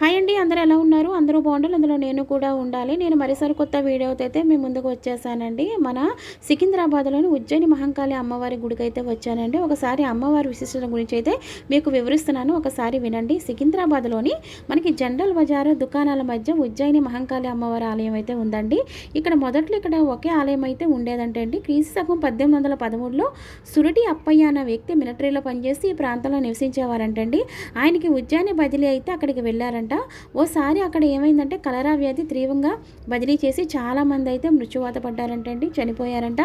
Hi అండి, అందరూ ఎలా ఉన్నారు? అందరూ బాగుండాలి, అందులో నేను కూడా ఉండాలి. నేను మరి సరికొత్త వీడియోతో అయితే మీ ముందుకు వచ్చేసానండి. మన సికింద్రాబాద్లోని ఉజ్జయిని మహంకాళి అమ్మవారి గుడికి అయితే వచ్చానండి. ఒకసారి అమ్మవారి విశిష్టత గురించి అయితే మీకు వివరిస్తున్నాను, ఒకసారి వినండి. సికింద్రాబాద్లోని మనకి జనరల్ బజారు దుకాణాల మధ్య ఉజ్జయిని మహంకాళి అమ్మవారి ఆలయం అయితే ఉందండి. మొదట్లో ఇక్కడ ఒకే ఆలయం అయితే ఉండేదంటే అండి. క్రీస్తు శకం 1813లో సురటి అప్పయ్య అన్న వ్యక్తి మిలిటరీలో పనిచేసి ఈ ప్రాంతంలో నివసించేవారంటండి. ఆయనకి ఉజ్జయిని బదిలీ అయితే అక్కడికి వెళ్ళారంట. ఓసారి అక్కడ ఏమైందంటే కలరా వ్యాధి తీవ్రంగా బదిలీ చేసి చాలామంది అయితే మృత్యువాత పడ్డారంటండి, చనిపోయారంట.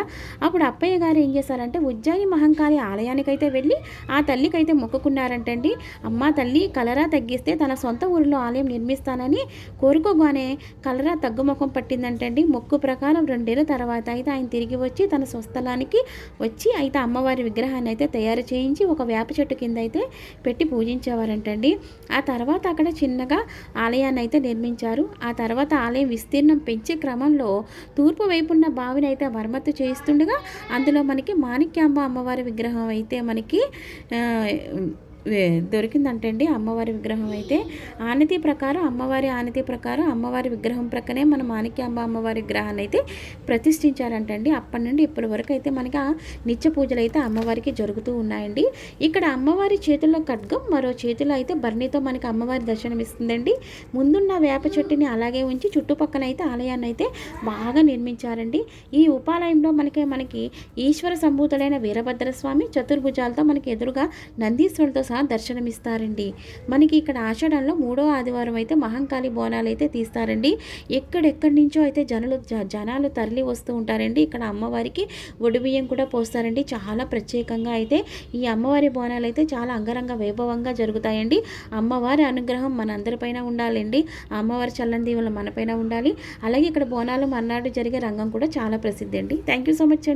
అప్పుడు అప్పయ్య గారు ఏం చేశారంటే ఉజ్జయిని మహంకాళి ఆలయానికైతే వెళ్ళి ఆ తల్లికైతే మొక్కుకున్నారంటండి. అమ్మ తల్లి, కలరా తగ్గిస్తే తన సొంత ఊరిలో ఆలయం నిర్మిస్తానని కోరుకోగానే కలరా తగ్గుముఖం పట్టిందంటండి. మొక్కు ప్రకారం 2 ఏళ్ళ తర్వాత అయితే ఆయన తిరిగి వచ్చి తన స్వస్థలానికి వచ్చి అయితే అమ్మవారి విగ్రహాన్ని అయితే తయారు చేయించి ఒక వేప చెట్టు కింద అయితే పెట్టి పూజించేవారంటండి. ఆ తర్వాత అక్కడ చిన్నగా ఆలయాన్ని అయితే నిర్మించారు. ఆ తర్వాత ఆలయం విస్తీర్ణం పెంచే క్రమంలో తూర్పు వైపున్న బావిని అయితే మరమ్మతు చేస్తుండగా అందులో మనకి మాణిక్యాంబ అమ్మవారి విగ్రహం అయితే మనకి దొరికిందంటే అండి. అమ్మవారి విగ్రహం అయితే అమ్మవారి ఆనతి ప్రకారం అమ్మవారి విగ్రహం ప్రక్కనే మన మాణిక్యాంబ అమ్మవారి విగ్రహాన్ని అయితే ప్రతిష్ఠించారంటండి. అప్పటి నుండి ఇప్పటి వరకు అయితే మనకి నిత్య పూజలు అయితే అమ్మవారికి జరుగుతూ ఉన్నాయండి. ఇక్కడ అమ్మవారి చేతుల్లో ఖడ్గం, మరో చేతిలో అయితే బర్ణితో మనకి అమ్మవారి దర్శనమిస్తుందండి. ముందున్న వేప చెట్టుని అలాగే ఉంచి చుట్టుపక్కల అయితే ఆలయాన్ని అయితే బాగా నిర్మించారండి. ఈ ఉపాలయంలో మనకి ఈశ్వర సంభూతులైన వీరభద్రస్వామి చతుర్భుజాలతో మనకి ఎదురుగా నందీశ్వరులతో దర్శనమిస్తారండి. మనకి ఇక్కడ ఆషాఢంలో 3వ ఆదివారం అయితే మహంకాళి బోనాలు అయితే తీస్తారండి. ఎక్కడెక్కడి నుంచో అయితే జనాలు తరలి వస్తూ ఉంటారండి. ఇక్కడ అమ్మవారికి ఒడిబియ్యం కూడా పోస్తారండి. చాలా ప్రత్యేకంగా అయితే ఈ అమ్మవారి బోనాలు అయితే చాలా అంగరంగ వైభవంగా జరుగుతాయండి. అమ్మవారి అనుగ్రహం మనందరిపైన ఉండాలండి. అమ్మవారి చల్లని దీవెనలు మనపైన ఉండాలి. అలాగే ఇక్కడ బోనాలు మర్నాడు జరిగే రంగం కూడా చాలా ప్రసిద్ధి అండి. థ్యాంక్ యూ సో మచ్ అండి.